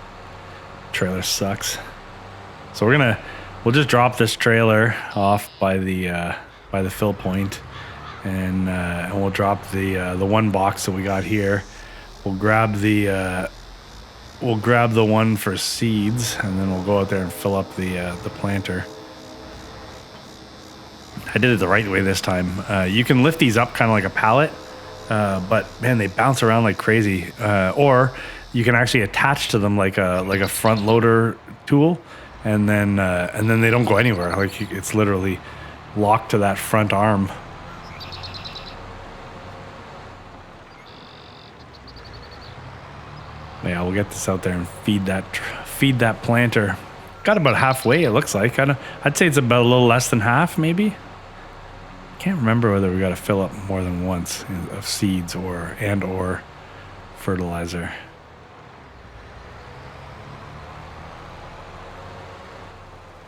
trailer sucks. So we'll just drop this trailer off by the fill point, and we'll drop the one box that we got here. We'll grab the one for seeds, and then we'll go out there and fill up the planter. I did it the right way this time. You can lift these up kind of like a pallet, but man, they bounce around like crazy. Or you can actually attach to them like a front loader tool, and then they don't go anywhere. Like it's literally locked to that front arm. Yeah, we'll get this out there and feed that planter. Got about halfway, it looks like. I'd say it's about a little less than half, maybe. Can't remember whether we got to fill up more than once of seeds or fertilizer.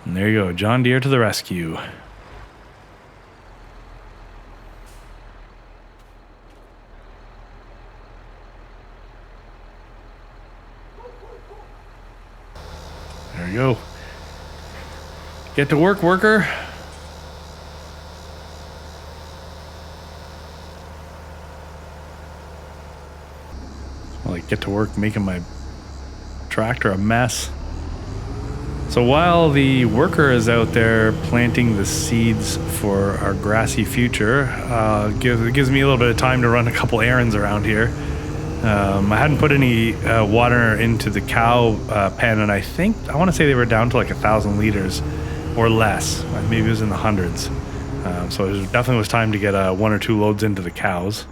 And there you go, John Deere to the rescue. There you go. Get to work, worker. get to work making my tractor a mess. So while the worker is out there planting the seeds for our grassy future, it gives me a little bit of time to run a couple errands around here. I hadn't put any water into the cow pen, and I want to say they were down to like 1,000 liters or less. Maybe it was in the hundreds. So it definitely was time to get 1 or 2 loads into the cows.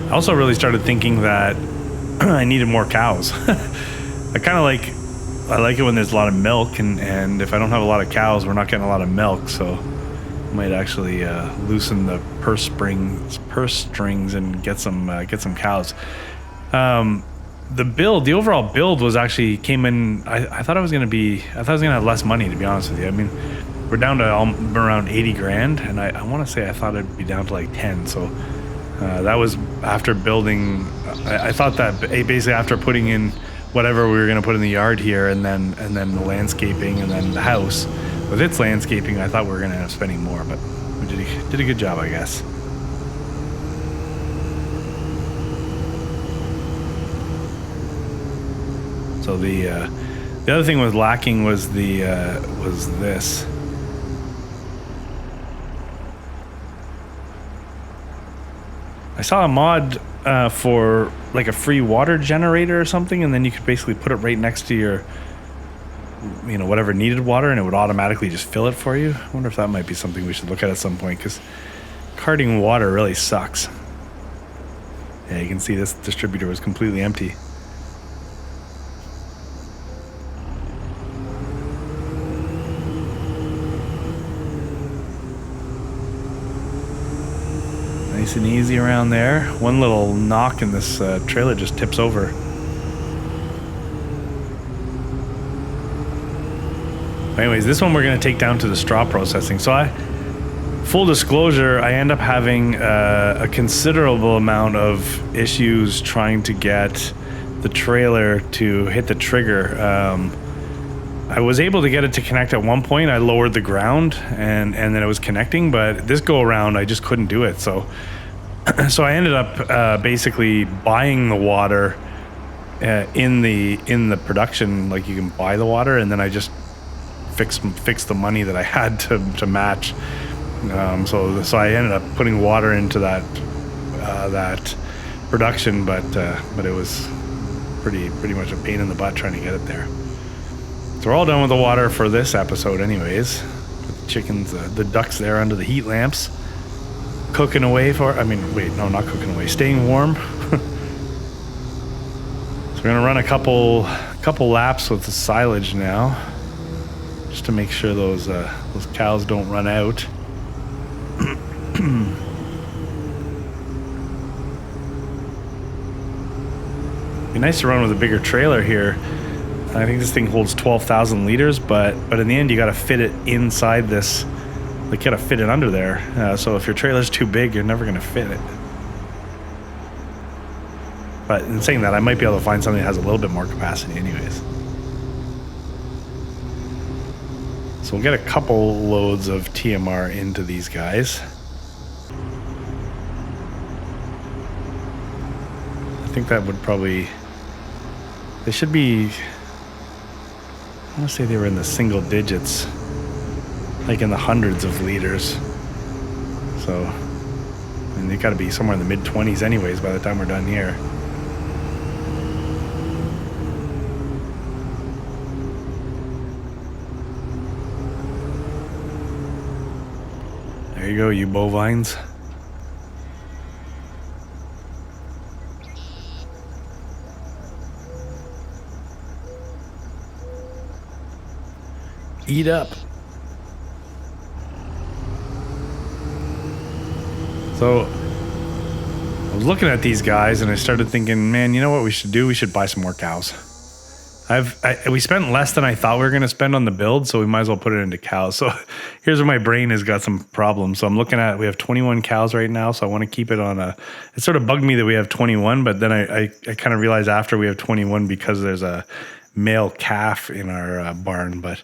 I also really started thinking that I needed more cows. I like it when there's a lot of milk, and if I don't have a lot of cows, we're not getting a lot of milk, so I might actually loosen the purse strings and get some cows. The overall build was actually came in. I thought I was gonna have less money, to be honest with you. I mean, we're down to around 80 grand, and I want to say I thought it'd be down to like 10. So that was after building. I thought that basically after putting in whatever we were gonna put in the yard here, and then the landscaping, and then the house with its landscaping, I thought we were gonna end up spending more, but we did a good job, I guess. So the other thing was lacking was this. I saw a mod for like a free water generator or something, and then you could basically put it right next to your, whatever needed water, and it would automatically just fill it for you. I wonder if that might be something we should look at some point, because carting water really sucks. Yeah, you can see this distributor was completely empty. Nice and easy around there. One little knock and this trailer just tips over. Anyways, this one we're going to take down to the straw processing. So full disclosure, I end up having a considerable amount of issues trying to get the trailer to hit the trigger. I was able to get it to connect at one point. I lowered the ground and then it was connecting, but this go around I just couldn't do it. So I ended up basically buying the water in the production. Like, you can buy the water, and then I just fixed the money that I had to match. So I ended up putting water into that production, but it was pretty much a pain in the butt trying to get it there. So we're all done with the water for this episode anyways. With the chickens, the ducks there under the heat lamps, cooking away not cooking away, staying warm. So we're gonna run a couple laps with the silage now, just to make sure those cows don't run out. Be nice to run with a bigger trailer here. I think this thing holds 12,000 liters, but in the end you got to fit it inside this. Like, you got to fit it under there. So if your trailer's too big, you're never going to fit it. But in saying that, I might be able to find something that has a little bit more capacity anyways. So we'll get a couple loads of TMR into these guys. I think that would probably... They should be... I want to say they were in the single digits, like in the hundreds of liters. So, they got to be somewhere in the mid-20s anyways by the time we're done here. There you go, you bovines. Eat up. So I was looking at these guys and I started thinking, man, you know what we should do? We should buy some more cows. We spent less than I thought we were going to spend on the build, so we might as well put it into cows. So here's where my brain has got some problems. So I'm looking at, we have 21 cows right now, so I want to keep it on it sort of bugged me that we have 21, but then I kind of realized after we have 21 because there's a male calf in our barn. But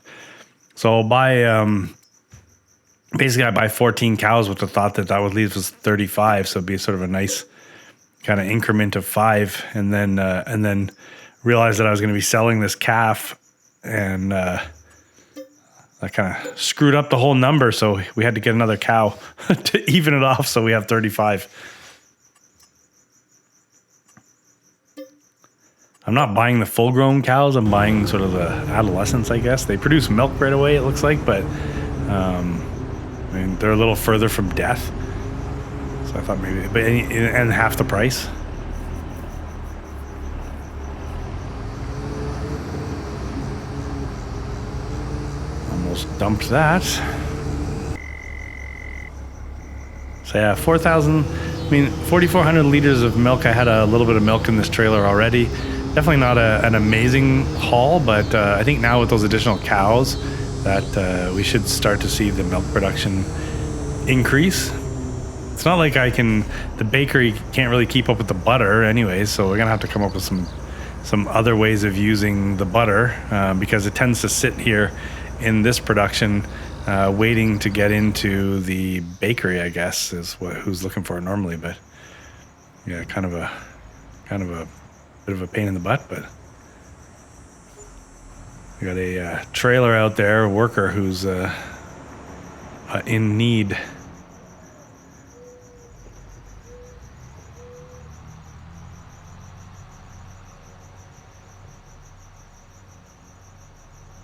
so I'll buy basically I buy 14 cows with the thought that that would leave us 35. So it'd be sort of a nice kind of increment of 5, and then realized that I was going to be selling this calf, and I kind of screwed up the whole number. So we had to get another cow to even it off. So we have 35. I'm not buying the full-grown cows. I'm buying sort of the adolescents, I guess. They produce milk right away, it looks like, but I mean, they're a little further from death. So I thought maybe, and half the price. Almost dumped that. So yeah, 4,400 liters of milk. I had a little bit of milk in this trailer already. Definitely not an amazing haul, but I think now with those additional cows that we should start to see the milk production increase. It's not like the bakery can't really keep up with the butter anyways, so we're gonna have to come up with some other ways of using the butter because it tends to sit here in this production waiting to get into the bakery, I guess, is who's looking for it normally. But yeah, kind of a bit of a pain in the butt, but we got a trailer out there, a worker who's in need.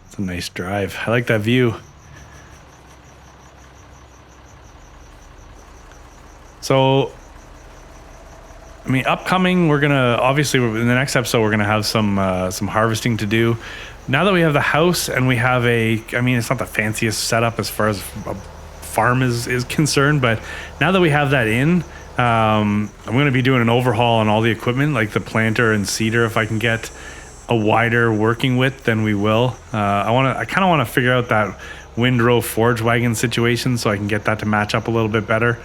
It's a nice drive. I like that view. So, I mean, upcoming, we're gonna obviously in the next episode we're gonna have some harvesting to do. Now that we have the house and we have I mean, it's not the fanciest setup as far as a farm is concerned, but now that we have that in, I'm gonna be doing an overhaul on all the equipment, like the planter and seeder. If I can get a wider working width, then we will. I kind of want to figure out that windrow forge wagon situation so I can get that to match up a little bit better.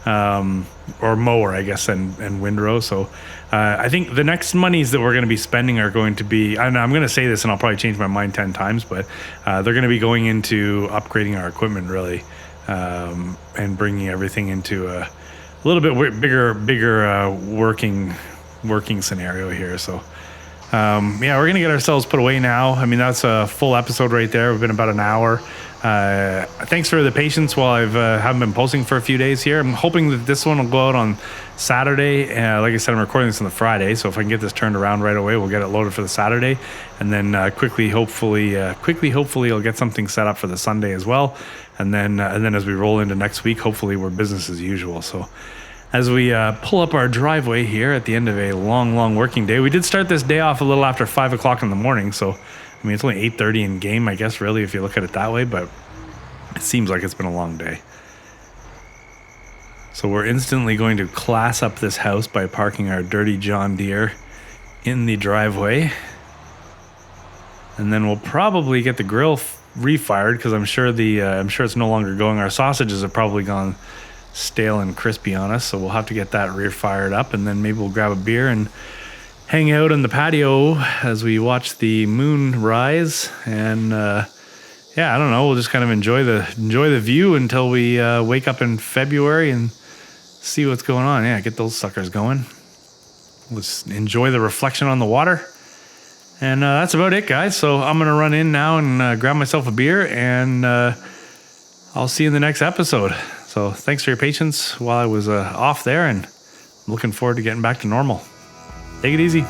Or mower, I guess, and windrow. So I think the next monies that we're going to be spending are going to be, and I'm going to say this and I'll probably change my mind 10 times, but they're going to be going into upgrading our equipment really, and bringing everything into a little bit bigger working scenario here. So yeah, we're going to get ourselves put away now. I mean, that's a full episode right there. We've been about an hour. Thanks for the patience while I haven't been posting for a few days here. I'm hoping that this one will go out on Saturday. Like I said, I'm recording this on the Friday, so if I can get this turned around right away, we'll get it loaded for the Saturday, and then quickly, hopefully, I'll get something set up for the Sunday as well, and then as we roll into next week, hopefully we're business as usual. So as we pull up our driveway here at the end of a long working day, we did start this day off a little after 5 o'clock in the morning, so I mean, it's only 8:30 in game, I guess, really, if you look at it that way, but it seems like it's been a long day. So we're instantly going to class up this house by parking our dirty John Deere in the driveway. And then we'll probably get the grill refired because I'm sure it's no longer going. Our sausages have probably gone stale and crispy on us, so we'll have to get that refired up, and then maybe we'll grab a beer and hang out on the patio as we watch the moon rise, and yeah, I don't know, we'll just kind of enjoy the view until we wake up in February and see what's going on. Yeah, get those suckers going. Let's enjoy the reflection on the water, and that's about it, guys. So I'm gonna run in now and grab myself a beer, and I'll see you in the next episode. So thanks for your patience while I was off there, and I'm looking forward to getting back to normal. Take it easy.